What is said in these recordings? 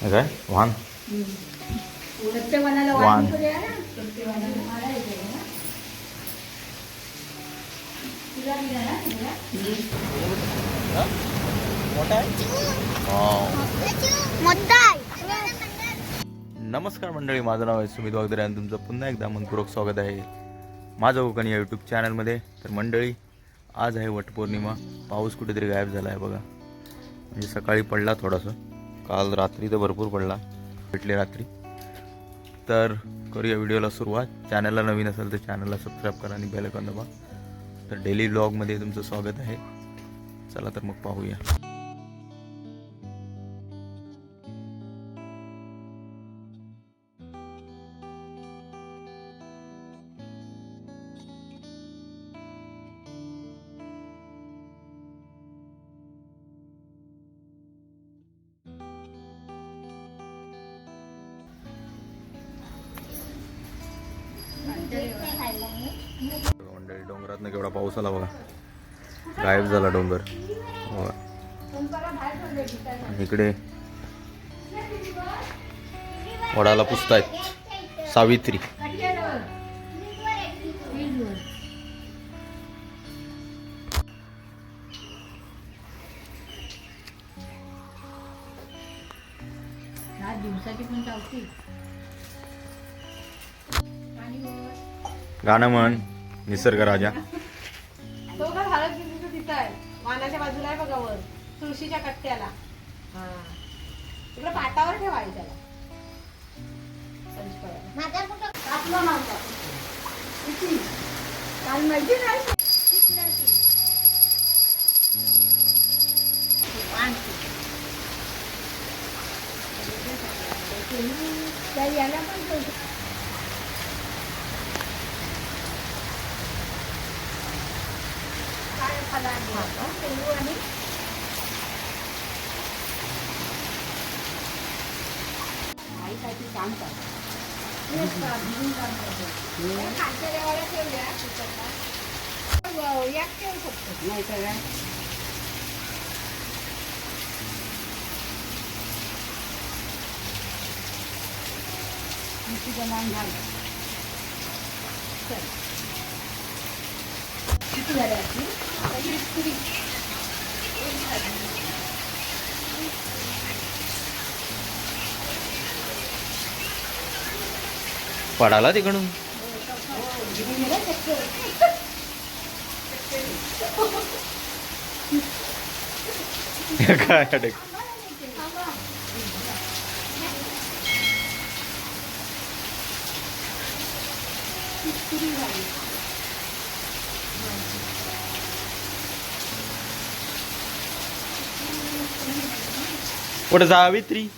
काय वाहन वाहन नमस्कार मंडळी, माझं नाव आहे सुमित वागदरे आणि तुमचं पुन्हा एकदा मनपूर्वक स्वागत आहे माझं कोकण या यूट्यूब चॅनलमध्ये. तर मंडळी, आज आहे वटपौर्णिमा. पाऊस कुठेतरी गायब झाला आहे बघा. म्हणजे सकाळी पडला थोडासा, काल रात्री तर भरपूर पडला, भेटले रात्री. तर करूया व्हिडिओला सुरुवात. चॅनलला नवीन असेल तर चॅनलला सबस्क्राईब करा आणि बेल आयकॉन दाबा. तर डेली व्लॉगमध्ये तुमचं स्वागत आहे. चला तर मग पाहूया. मंडळी, डोंगरातनं केवढा पाऊस आला बघा. गायब झाला डोंगर. आणि इकडे वडाला पुजतायत सावित्री. गाणं म्हण निसर्ग राजा. तो का भारत बिंदू तिथं आहे, वानाच्या बाजूला आहे बघा, वर तुळशीच्या कट्ट्याला. हा, तिकडे पाटावर ठेवाय त्याला. काल माहिती नाही याला पण आणि आईसाठी काम करतात. खालच्या देवाला ठेवल्या एक ठेवू शकतो, नाही तर मान झालं. किती झाले आपली? पडाला तिकडून. काय अडक. कुठं सावित्री?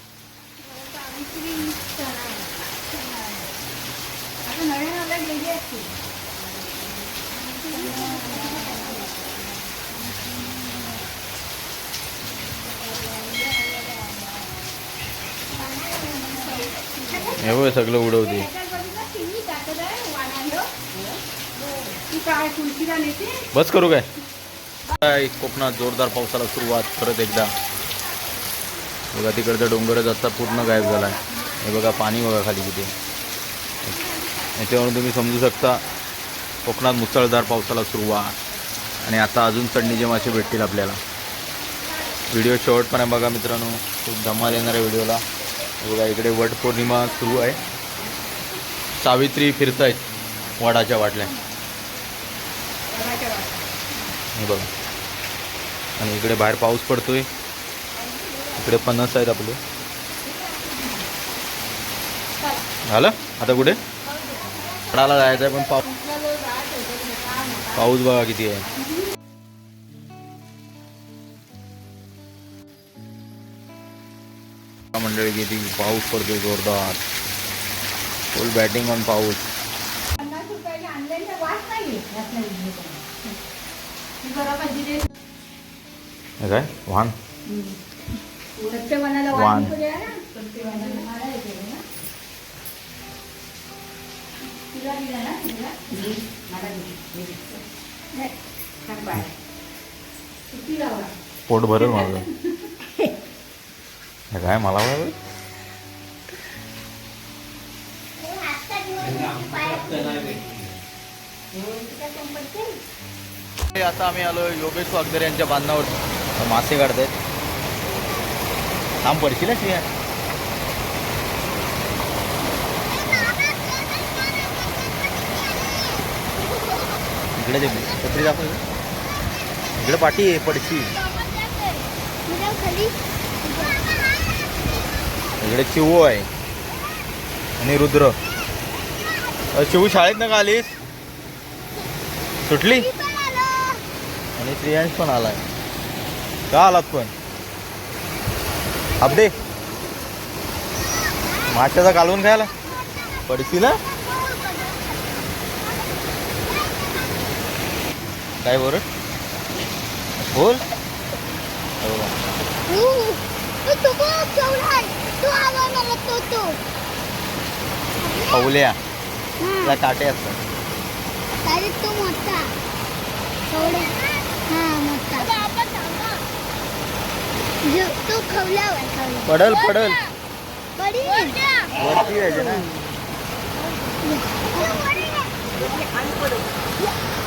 हे सगळं उडवते. बस करू काय. कोकणात जोरदार पावसाला सुरुवात परत एकदा. बघा तिकडचा डोंगरच आता पूर्ण गायब झाला आहे. हे बघा पाणी बघा खाली किती. याच्यावरून तुम्ही समजू शकता कोकणात मुसळधार पावसाला सुरुवात. आणि आता अजून चढणीचे मासे भेटतील आपल्याला. व्हिडिओ शेवटपर्यंत बघा मित्रांनो, खूप धमाल येणार आहे व्हिडिओला. बघा इकडे वटपौर्णिमा सुरू आहे. सावित्री फिरतायत वडाच्या वाटल्या. हे बघा. आणि इकडे बाहेर पाऊस पडतोय. इकडे फणस आहेत आपले. झालं आता कुठे वडाला जायचं आहे, पण पाऊस बघा किती आहे. मंडळी किती पाऊस पडतोय जोरदार. फुल बॅटिंग ऑन पाऊस. काय वाहन वाहन पोट भरेल माझं. काय मला आता आम्ही आलो योगेश वागदरे यांच्या बांधणावर. मासे काढतायत. थांब पडशील ना श्रेया. इकडे दे छत्री दाखव. इकडे पाठी आहे पडशी. इकडे चिवू आहे आणि रुद्र. चिवू शाळेत ना का आलीस? सुटली? आणि श्रेयांश पण आलाय. का आलात पण? अपडे माशाचा कालवून खायला पडशी ना. काय बरं बोल. खवल्या त्याला काटे असतात. तो मोठा तो खवल्यावर पडल पडल पडी वरती यायचे ना.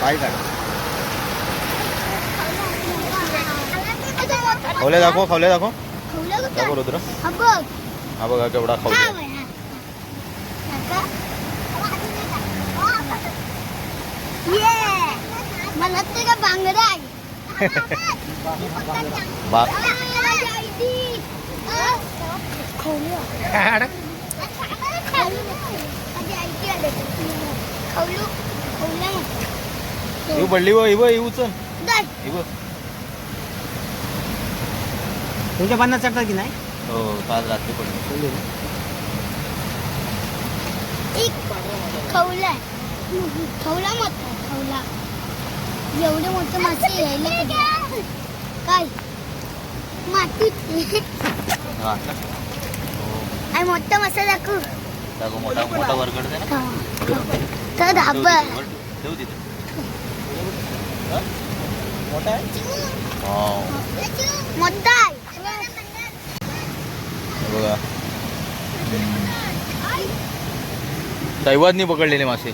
काय काढ खवल्या दाखव. खवल्या दाखव. दाखव रुद्र. हा बघा केवढा खवल्या. मला ते का बांगडा आहे. येऊ पडली व येऊ चल. तुमच्या बांधण्यात चढतात की नाही? हो काल रात्री पडली. खवला खवला मोठा खवला. एवढे मोठे मासे यायला काय मातीत. हा आणि मोठा मासा दाखवू. दाखव. मोठा मोठा वरकड दे ना. तर धाबा ठेव तिथे. मोठा आहे. मोठा आहे. बघा दैवादनी पकडलेले मासे.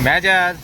मॅच आज